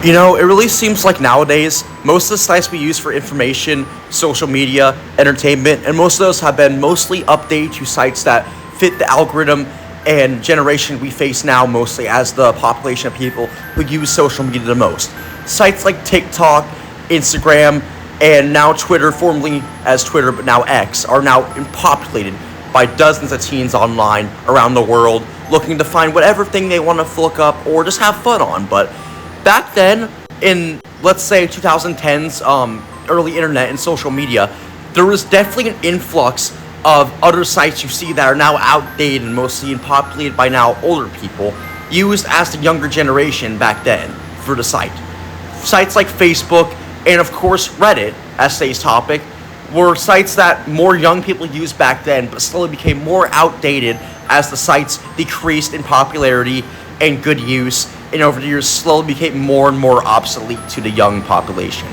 You know, it really seems like nowadays, most of the sites we use for information, social media, entertainment, and most of those have been mostly updated to sites that fit the algorithm and generation we face now, mostly as the population of people who use social media the most. Sites like TikTok, Instagram, and now Twitter, formerly as Twitter but now X, are now populated by dozens of teens online around the world looking to find whatever thing they want to look up or just have fun on. But back then, in let's say 2010s, early internet and social media, there was definitely an influx of other sites you see that are now outdated and mostly populated by now older people, used as the younger generation back then for the site. Sites like Facebook and of course Reddit, as today's topic, were sites that more young people used back then, but slowly became more outdated as the sites decreased in popularity and good use, and over the years slowly became more and more obsolete to the young population.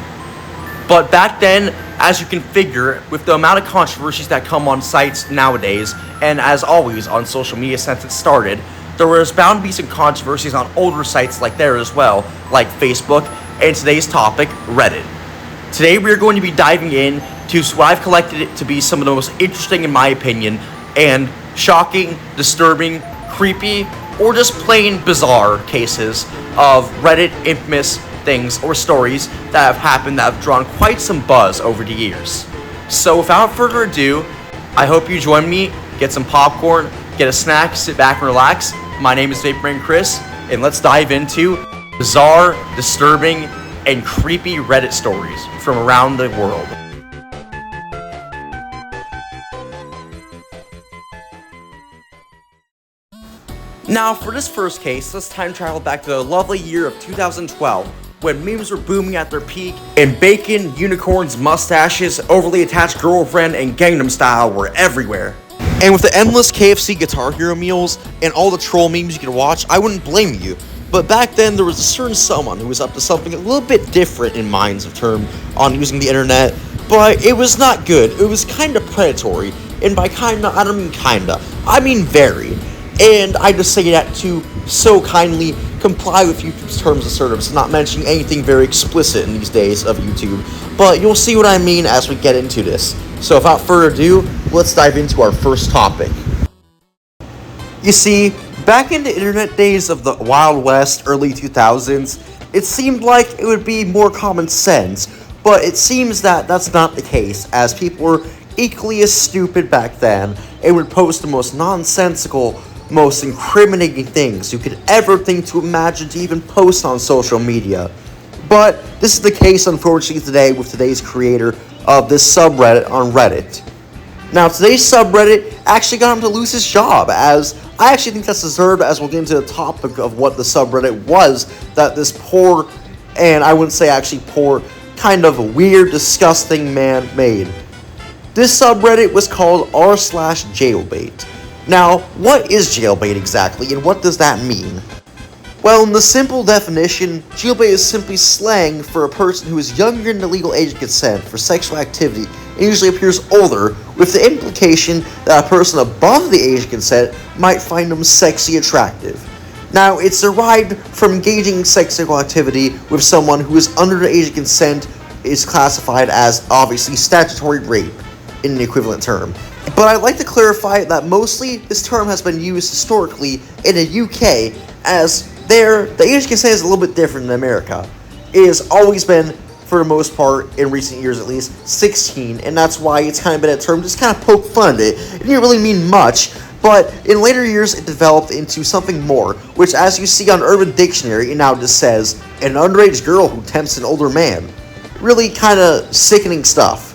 But back then, as you can figure, with the amount of controversies that come on sites nowadays, and as always on social media since it started, there was bound to be some controversies on older sites like there as well, like Facebook, and today's topic, Reddit. Today we are going to be diving in to what I've collected it to be some of the most interesting, in my opinion, and shocking, disturbing, creepy, or just plain bizarre cases of Reddit infamous things or stories that have happened that have drawn quite some buzz over the years. So without further ado, I hope you join me, get some popcorn, get a snack, sit back and relax. My name is Vaporman Chris, and let's dive into bizarre, disturbing, and creepy Reddit stories from around the world. Now, for this first case, let's time travel back to the lovely year of 2012, when memes were booming at their peak, and bacon, unicorns, mustaches, overly attached girlfriend, and Gangnam Style were everywhere. And with the endless KFC Guitar Hero meals, and all the troll memes you could watch, I wouldn't blame you. But back then, there was a certain someone who was up to something a little bit different in minds of term on using the internet, but it was not good. It was kinda predatory, and by kinda, I don't mean kinda, I mean very. And I just say that to so kindly comply with YouTube's terms of service, not mentioning anything very explicit in these days of YouTube. But you'll see what I mean as we get into this. So without further ado, let's dive into our first topic. You see, back in the internet days of the Wild West, early 2000s, it seemed like it would be more common sense, but it seems that that's not the case, as people were equally as stupid back then and would post the most nonsensical, most incriminating things you could ever think to imagine to even post on social media. But this is the case, unfortunately, today with today's creator of this subreddit on Reddit. Now, today's subreddit actually got him to lose his job, as I actually think that's deserved, as we'll get into the topic of what the subreddit was that this poor, and I wouldn't say actually poor, kind of weird, disgusting man made. This subreddit was called r/jailbait. Now, what is jailbait exactly, and what does that mean? Well, in the simple definition, jailbait is simply slang for a person who is younger than the legal age of consent for sexual activity and usually appears older, with the implication that a person above the age of consent might find them sexy attractive. Now, it's derived from engaging in sexual activity with someone who is under the age of consent is classified as, obviously, statutory rape in an equivalent term. But I'd like to clarify that mostly this term has been used historically in the UK, as there, the age of consent is a little bit different in America. It has always been, for the most part, in recent years at least, 16, and that's why it's kind of been a term just kind of poke fun at it. It didn't really mean much, but in later years it developed into something more, which, as you see on Urban Dictionary, it now just says, an underage girl who tempts an older man. Really kind of sickening stuff.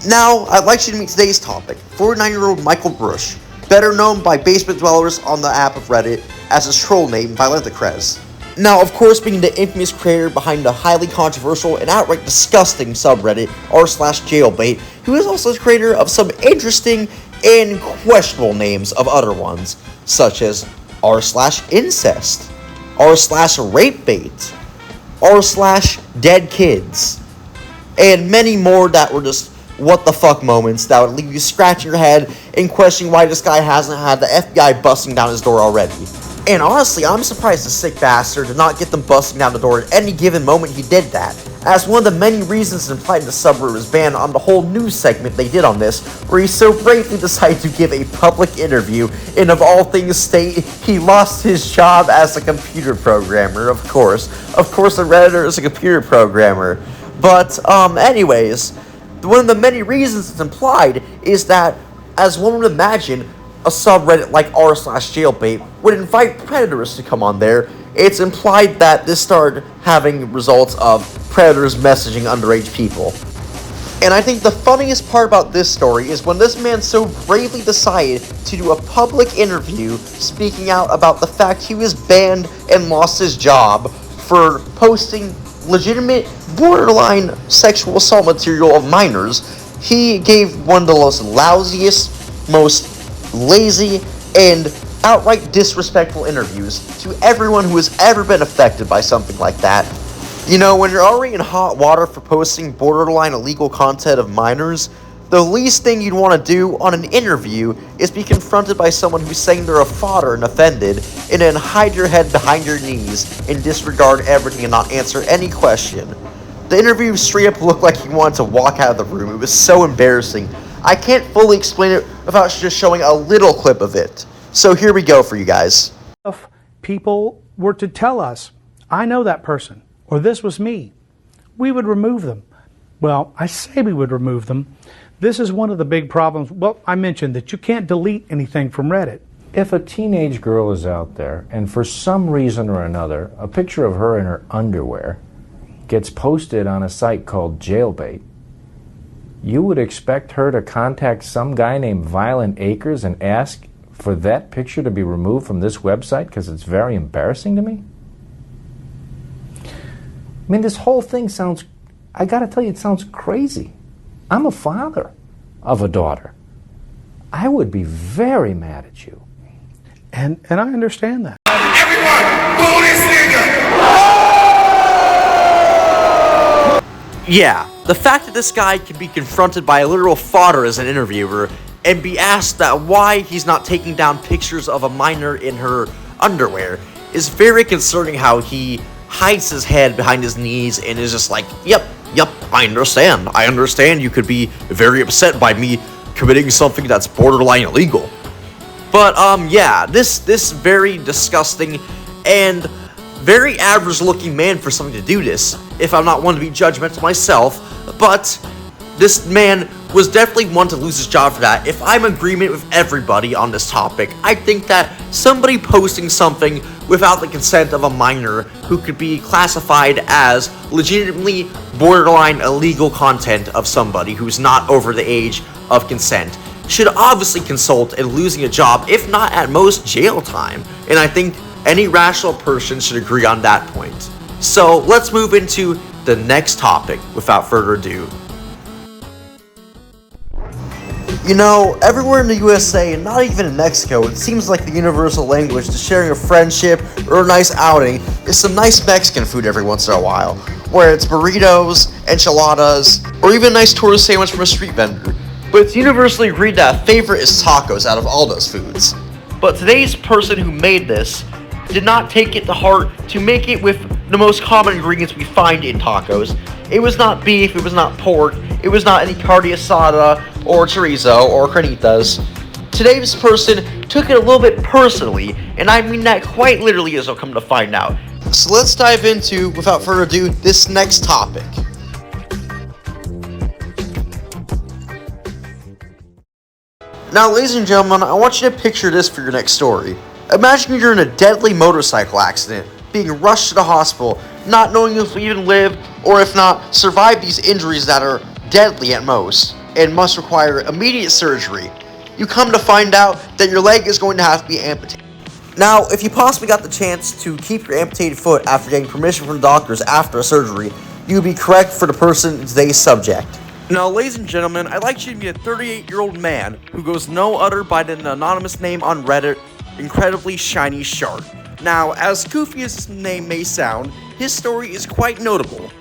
Now, I'd like you to meet today's topic, 49-year-old Michael Brush, better known by basement dwellers on the app of Reddit as his troll name, Violentacrez. Now, of course, being the infamous creator behind the highly controversial and outright disgusting subreddit r/jailbait, who is also the creator of some interesting and questionable names of other ones, such as r/incest, r/rapebait, r/deadkids, and many more that were just what the fuck moments that would leave you scratching your head and questioning why this guy hasn't had the FBI busting down his door already. And honestly, I'm surprised the sick bastard did not get them busting down the door at any given moment he did that, as one of the many reasons implied in the subreddit was banned on the whole news segment they did on this, where he so bravely decided to give a public interview and of all things state he lost his job as a computer programmer, of course. Of course a Redditor is a computer programmer. But, anyways, one of the many reasons it's implied is that, as one would imagine, a subreddit like r/jailbait would invite predators to come on there. It's implied that this started having results of predators messaging underage people. And I think the funniest part about this story is when this man so bravely decided to do a public interview speaking out about the fact he was banned and lost his job for posting legitimate borderline sexual assault material of minors. He gave one of the most lousiest, most lazy, and outright disrespectful interviews to everyone who has ever been affected by something like that. You know, when you're already in hot water for posting borderline illegal content of minors, the least thing you'd want to do on an interview is be confronted by someone who's saying they're a fodder and offended, and then hide your head behind your knees and disregard everything and not answer any question. The interview straight up looked like he wanted to walk out of the room. It was so embarrassing. I can't fully explain it without just showing a little clip of it. So here we go for you guys. If people were to tell us, I know that person, or this was me, we would remove them. Well, I say we would remove them. This is one of the big problems. Well, I mentioned that you can't delete anything from Reddit. If a teenage girl is out there and for some reason or another, a picture of her in her underwear gets posted on a site called Jailbait, you would expect her to contact some guy named Violent Acres and ask for that picture to be removed from this website because it's very embarrassing to me? I mean, this whole thing sounds, I gotta tell you, it sounds crazy. I'm a father of a daughter. I would be very mad at you. And I understand that. Everyone, boo this nigga! Yeah, the fact that this guy can be confronted by a literal fodder as an interviewer and be asked that why he's not taking down pictures of a minor in her underwear is very concerning. How he hides his head behind his knees and is just like, yep, I understand you could be very upset by me committing something that's borderline illegal. But yeah, this very disgusting and very average looking man for something to do this, if I'm not one to be judgmental myself, but this man was definitely one to lose his job for that. If I'm in agreement with everybody on this topic, I think that somebody posting something without the consent of a minor who could be classified as legitimately borderline illegal content of somebody who's not over the age of consent should obviously consult in losing a job, if not at most jail time. And I think any rational person should agree on that point. So let's move into the next topic without further ado. You know, everywhere in the USA, and not even in Mexico, it seems like the universal language to sharing a friendship or a nice outing is some nice Mexican food every once in a while, where it's burritos, enchiladas, or even a nice tortilla sandwich from a street vendor. But it's universally agreed that a favorite is tacos out of all those foods. But today's person who made this did not take it to heart to make it with the most common ingredients we find in tacos. It was not beef, it was not pork, it was not any carne asada or chorizo or carnitas. Today's person took it a little bit personally, and I mean that quite literally, as I'll come to find out. So let's dive into, without further ado, this next topic. Now, ladies and gentlemen, I want you to picture this for your next story. Imagine you're in a deadly motorcycle accident, being rushed to the hospital, not knowing if you even live or if not survive these injuries that are deadly at most and must require immediate surgery. You come to find out that your leg is going to have to be amputated. Now, if you possibly got the chance to keep your amputated foot after getting permission from the doctors after a surgery, you would be correct for the person in today's subject. Now, ladies and gentlemen, I'd like you to be a 38-year-old man who goes no other by an anonymous name on Reddit, Incredibly Shiny Shark. Now, as goofy as his name may sound, his story is quite notable.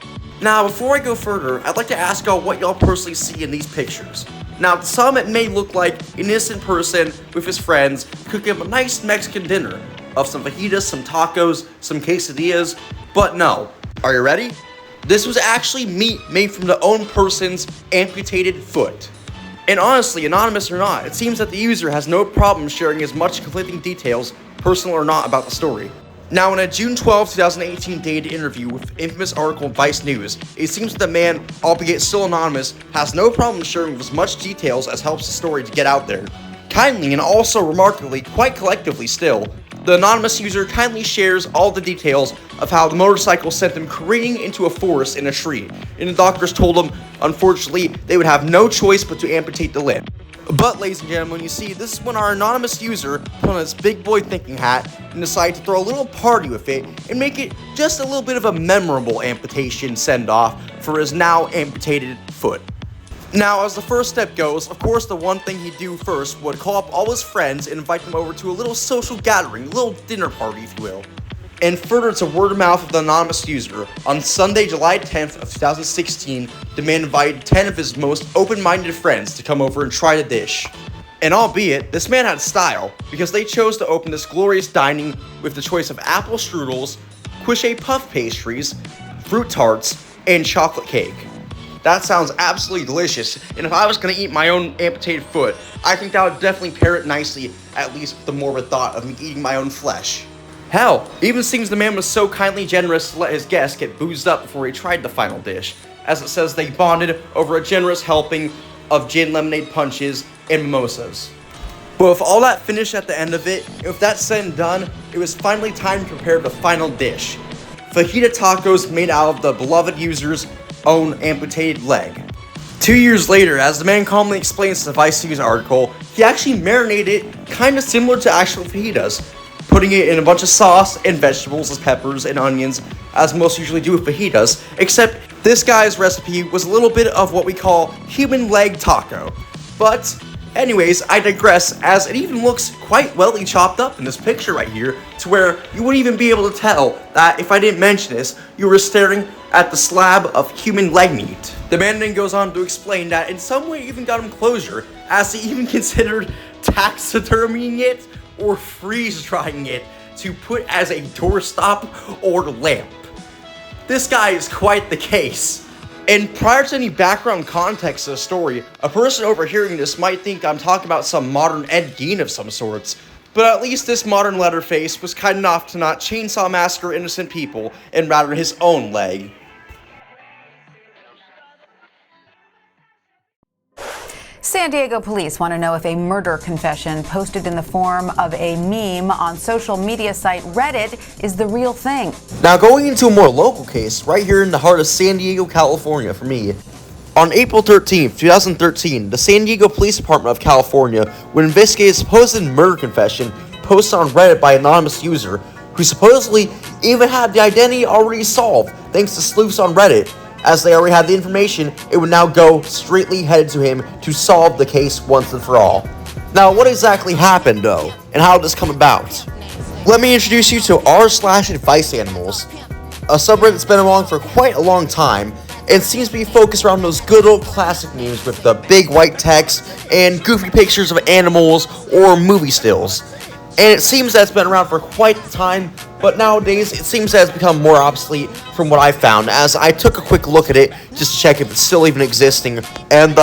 Now, before I go further, I'd like to ask y'all what y'all personally see in these pictures. Now, to some it may look like an innocent person with his friends cooking up a nice Mexican dinner, of some fajitas, some tacos, some quesadillas, but no. Are you ready? This was actually meat made from the own person's amputated foot. And honestly, anonymous or not, it seems that the user has no problem sharing as much conflicting details, personal or not, about the story. Now, in a June 12, 2018 dated interview with infamous article in Vice News, it seems that the man, albeit still anonymous, has no problem sharing with as much details as helps the story to get out there. Kindly and also remarkably, quite collectively still, the anonymous user kindly shares all the details of how the motorcycle sent them careening into a forest in a tree, and the doctors told them, unfortunately, they would have no choice but to amputate the limb. But, ladies and gentlemen, you see, this is when our anonymous user put on his big boy thinking hat and decided to throw a little party with it and make it just a little bit of a memorable amputation send-off for his now amputated foot. Now, as the first step goes, of course, the one thing he'd do first would call up all his friends and invite them over to a little social gathering, a little dinner party, if you will. And further to word of mouth of the anonymous user, on Sunday, July 10th of 2016, the man invited 10 of his most open-minded friends to come over and try the dish. And albeit, this man had style, because they chose to open this glorious dining with the choice of apple strudels, quiche puff pastries, fruit tarts, and chocolate cake. That sounds absolutely delicious, and if I was going to eat my own amputated foot, I think that would definitely pair it nicely, at least with the morbid thought of me eating my own flesh. Hell, even seems the man was so kindly generous to let his guests get boozed up before he tried the final dish, as it says they bonded over a generous helping of gin lemonade punches and mimosas. But with all that finished at the end of it, and with that said and done, it was finally time to prepare the final dish. Fajita tacos made out of the beloved user's own amputated leg. 2 years later, as the man calmly explains to the Vice News article, he actually marinated it kinda similar to actual fajitas, putting it in a bunch of sauce and vegetables as peppers and onions, as most usually do with fajitas, except this guy's recipe was a little bit of what we call human leg taco. But anyways, I digress, as it even looks quite welly chopped up in this picture right here, to where you wouldn't even be able to tell that if I didn't mention this, you were staring at the slab of human leg meat. The man then goes on to explain that in some way even got him closure, as he even considered taxidermying it or freeze-drying it to put as a doorstop or lamp. This guy is quite the case. And prior to any background context of the story, a person overhearing this might think I'm talking about some modern Ed Gein of some sorts, but at least this modern Leatherface was kind enough to not chainsaw massacre innocent people and rather his own leg. San Diego police want to know if a murder confession posted in the form of a meme on social media site Reddit is the real thing. Now, going into a more local case, right here in the heart of San Diego, California for me. On April 13th, 2013, the San Diego Police Department of California would investigate a supposed murder confession posted on Reddit by an anonymous user who supposedly even had the identity already solved thanks to sleuths on Reddit. As they already had the information, it would now go straightly headed to him to solve the case once and for all. Now, what exactly happened, though, and how did this come about? Let me introduce you to r/advice animals, a subreddit that's been along for quite a long time, and seems to be focused around those good old classic memes with the big white text and goofy pictures of animals or movie stills. And it seems that it's been around for quite the time, but nowadays it seems that it's become more obsolete from what I found, as I took a quick look at it just to check if it's still even existing, and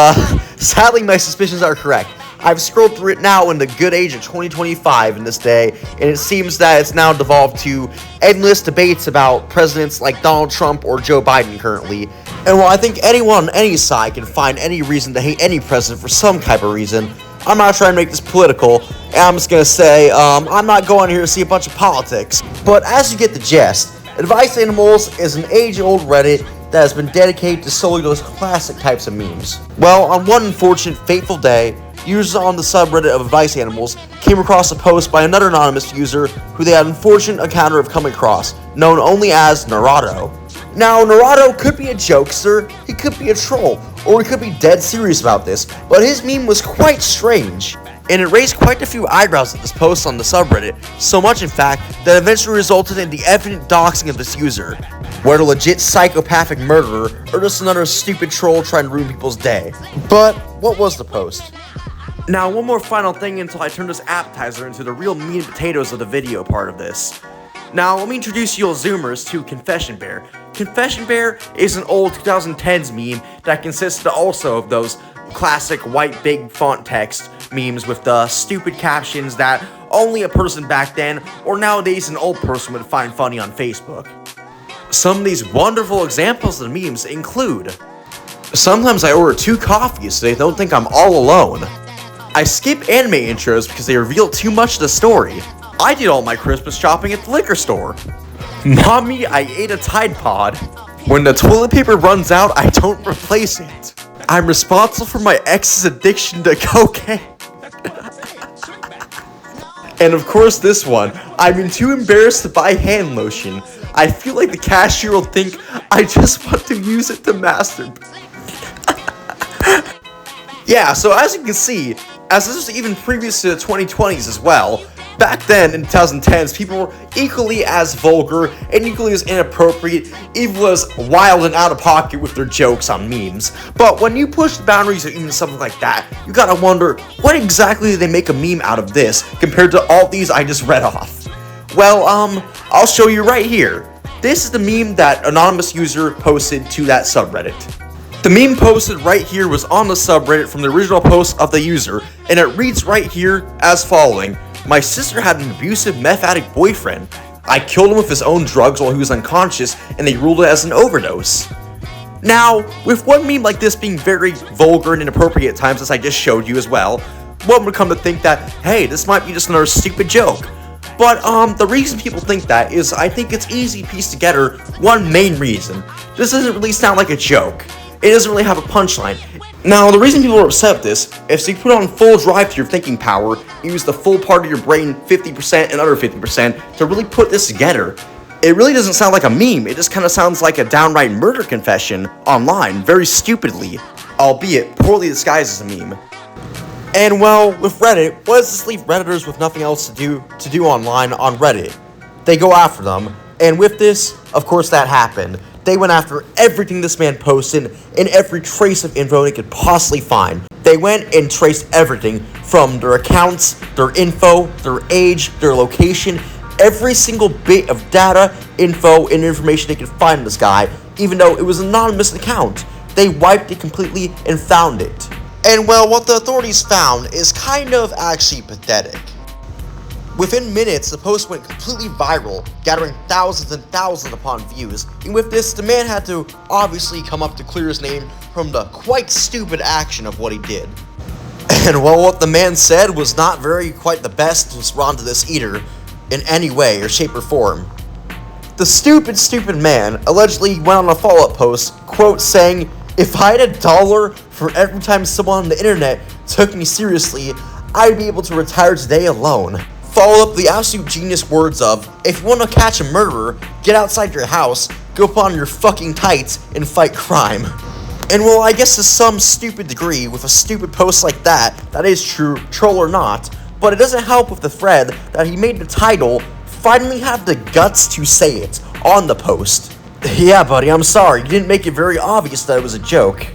sadly my suspicions are correct. I've scrolled through it now in the good age of 2025 in this day, and it seems that it's now devolved to endless debates about presidents like Donald Trump or Joe Biden currently. And while I think anyone on any side can find any reason to hate any president for some type of reason, I'm not trying to make this political, and I'm just going to say, I'm not going here to see a bunch of politics. But as you get the gist, Advice Animals is an age-old Reddit that has been dedicated to solely those classic types of memes. Well, on one unfortunate, fateful day, users on the subreddit of Advice Animals came across a post by another anonymous user who they had an unfortunate encounter of coming across, known only as Narado. Now, Narado could be a jokester, he could be a troll, or he could be dead serious about this, but his meme was quite strange, and it raised quite a few eyebrows at this post on the subreddit, so much in fact that eventually resulted in the evident doxing of this user, whether a legit psychopathic murderer or just another stupid troll trying to ruin people's day. But what was the post? Now, one more final thing until I turn this appetizer into the real meat and potatoes of the video part of this. Now, let me introduce you Zoomers to Confession Bear. Confession Bear is an old 2010s meme that consists also of those classic white big font text memes with the stupid captions that only a person back then or nowadays an old person would find funny on Facebook. Some of these wonderful examples of the memes include: sometimes I order 2 coffees so they don't think I'm all alone. I skip anime intros because they reveal too much of the story. I did all my Christmas shopping at the liquor store. Mommy, I ate a Tide Pod. When the toilet paper runs out, I don't replace it. I'm responsible for my ex's addiction to cocaine. And of course this one, I've been too embarrassed to buy hand lotion. I feel like the cashier will think I just want to use it to masturbate. Yeah, so as you can see, as this was even previous to the 2020s as well, back then in the 2010s, people were equally as vulgar and equally as inappropriate, equally as wild and out of pocket with their jokes on memes. But when you push the boundaries of even something like that, you gotta wonder, what exactly did they make a meme out of this compared to all these I just read off? Well, I'll show you right here. This is the meme that anonymous user posted to that subreddit. The meme posted right here was on the subreddit from the original post of the user, and it reads right here as following: my sister had an abusive meth addict boyfriend. I killed him with his own drugs while he was unconscious, and they ruled it as an overdose. Now, with one meme like this being very vulgar and inappropriate at times, as I just showed you as well, one would come to think that, hey, this might be just another stupid joke. But, the reason people think that is I think it's easy to piece together one main reason. This doesn't really sound like a joke. It doesn't really have a punchline. Now, the reason people are upset with this is you put on full drive to your thinking power, use the full part of your brain, 50% and other 50%, to really put this together. It really doesn't sound like a meme, it just kind of sounds like a downright murder confession online, very stupidly, albeit poorly disguised as a meme. And well, with Reddit, what does this leave Redditors with nothing else to do online on Reddit? They go after them, and with this, of course that happened. They went after everything this man posted and every trace of info they could possibly find. They went and traced everything from their accounts, their info, their age, their location, every single bit of data, info, and information they could find in this guy, even though it was an anonymous account. They wiped it completely and found it. And well, what the authorities found is kind of actually pathetic. Within minutes, the post went completely viral, gathering thousands and thousands upon views, and with this, the man had to obviously come up to clear his name from the quite stupid action of what he did. And well, what the man said was not quite the best to respond to this either, in any way or shape or form. The stupid man allegedly went on a follow-up post, quote, saying, "If I had $1 for every time someone on the internet took me seriously, I'd be able to retire today alone." Follow up the absolute genius words of, "If you want to catch a murderer, get outside your house, go put on your fucking tights, and fight crime." And well, I guess to some stupid degree, with a stupid post like that is true, troll or not, but it doesn't help with the thread that he made the title finally have the guts to say it on the post. Yeah, buddy, I'm sorry, you didn't make it very obvious that it was a joke.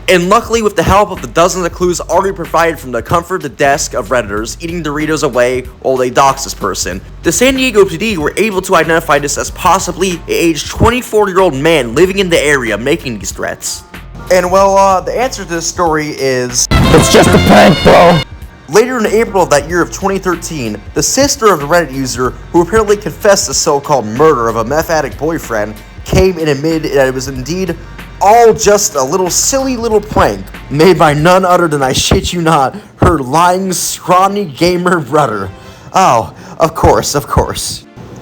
And luckily, with the help of the dozens of clues already provided from the comfort of the desk of Redditors eating Doritos away while they doxed this person, the San Diego PD were able to identify this as possibly an aged 24-year-old man living in the area making these threats. And well, the answer to this story is, it's just a prank, bro. Later in April of that year of 2013, the sister of the Reddit user, who apparently confessed the so-called murder of a meth addict boyfriend, came and admitted that it was indeed all just a little silly little prank made by none other than, I shit you not, her lying, scrawny gamer brother. Oh, of course.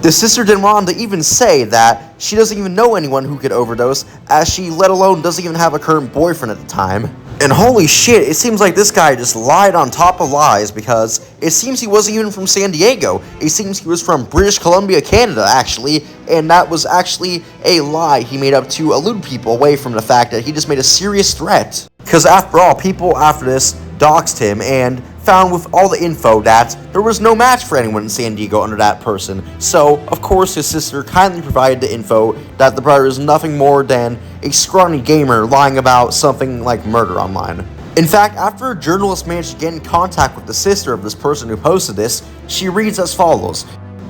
The sister didn't want to even say that she doesn't even know anyone who could overdose, as she let alone doesn't even have a current boyfriend at the time. And holy shit, it seems like this guy just lied on top of lies, because it seems he wasn't even from San Diego. It seems he was from British Columbia, Canada, actually, and that was actually a lie he made up to elude people away from the fact that he just made a serious threat. Because after all, people after this doxed him and found with all the info that there was no match for anyone in San Diego under that person. So, of course, his sister kindly provided the info that the brother is nothing more than a scrawny gamer lying about something like murder online. In fact, after a journalist managed to get in contact with the sister of this person who posted this, she reads as follows.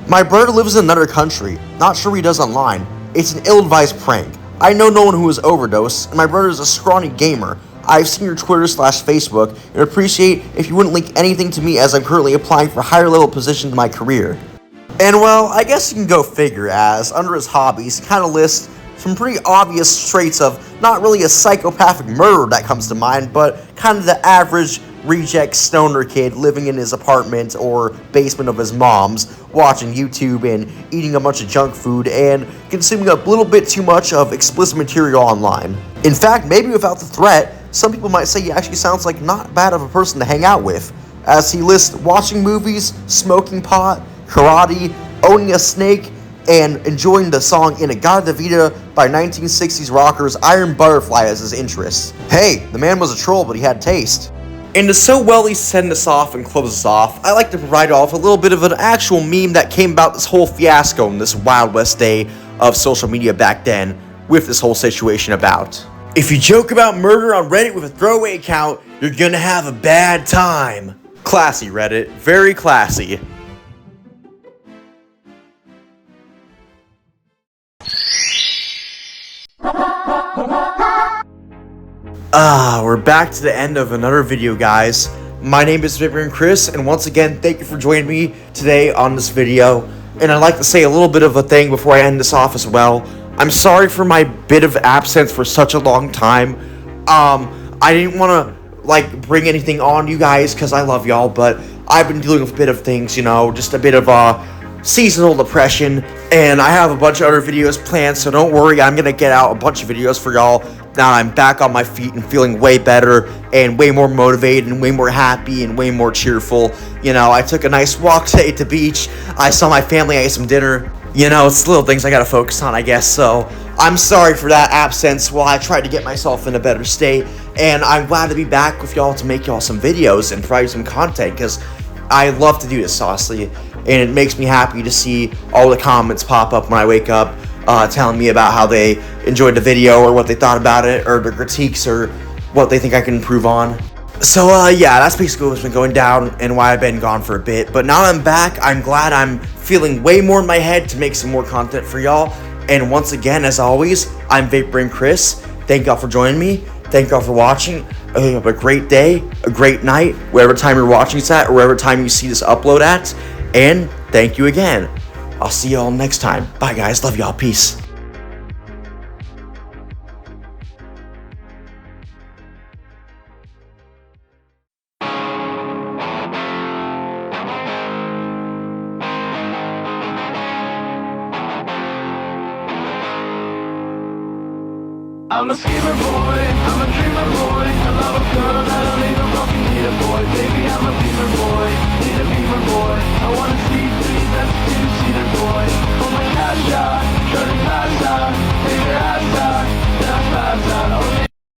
My brother lives in another country, not sure what he does online. It's an ill-advised prank. I know no one who has overdosed, and my brother is a scrawny gamer. I've seen your Twitter/Facebook and appreciate if you wouldn't link anything to me as I'm currently applying for higher level positions in my career. And well, I guess you can go figure, as under his hobbies kind of lists some pretty obvious traits of not really a psychopathic murderer that comes to mind, but kind of the average reject stoner kid living in his apartment or basement of his mom's, watching YouTube and eating a bunch of junk food and consuming a little bit too much of explicit material online. In fact, maybe without the threat, some people might say he actually sounds like not bad of a person to hang out with, as he lists watching movies, smoking pot, karate, owning a snake, and enjoying the song In-A-Gadda-Da-Vida by 1960s rockers Iron Butterfly as his interests. Hey, the man was a troll, but he had taste. And to so well send us off and close us off, I like to provide you all with a little bit of an actual meme that came about this whole fiasco in this Wild West day of social media back then with this whole situation about. If you joke about murder on Reddit with a throwaway account, you're gonna have a bad time. Classy, Reddit. Very classy. We're back to the end of another video, guys. My name is Chris, and once again, thank you for joining me today on this video. And I'd like to say a little bit of a thing before I end this off as well. I'm sorry for my bit of absence for such a long time. I didn't want to, bring anything on you guys, because I love y'all, but I've been dealing with a bit of things, just a bit of, seasonal depression, and I have a bunch of other videos planned, so don't worry, I'm gonna get out a bunch of videos for y'all now I'm back on my feet and feeling way better and way more motivated and way more happy and way more cheerful. I took a nice walk today at the beach, I saw my family, I ate some dinner. It's little things I gotta focus on, I guess, so I'm sorry for that absence while I tried to get myself in a better state, and I'm glad to be back with y'all to make y'all some videos and provide some content, because I love to do this, honestly, and it makes me happy to see all the comments pop up when I wake up, telling me about how they enjoyed the video, or what they thought about it, or their critiques, or what they think I can improve on. So, yeah, that's basically what's been going down, and why I've been gone for a bit, but now I'm back. I'm glad I'm feeling way more in my head to make some more content for y'all, and once again, as always, I'm Vape Chris. Thank y'all for joining me. Thank y'all for watching. I hope you have a great day, a great night, wherever time you're watching this at, or wherever time you see this upload at. And thank you again. I'll see y'all next time. Bye, guys. Love y'all. Peace. I'm a schemer boy, I'm a dreamer boy, I love a girl that'll leave a fucking need a boy. Baby, I'm a beamer boy, need a beamer boy, I wanna see 3, that's 2-seater boy.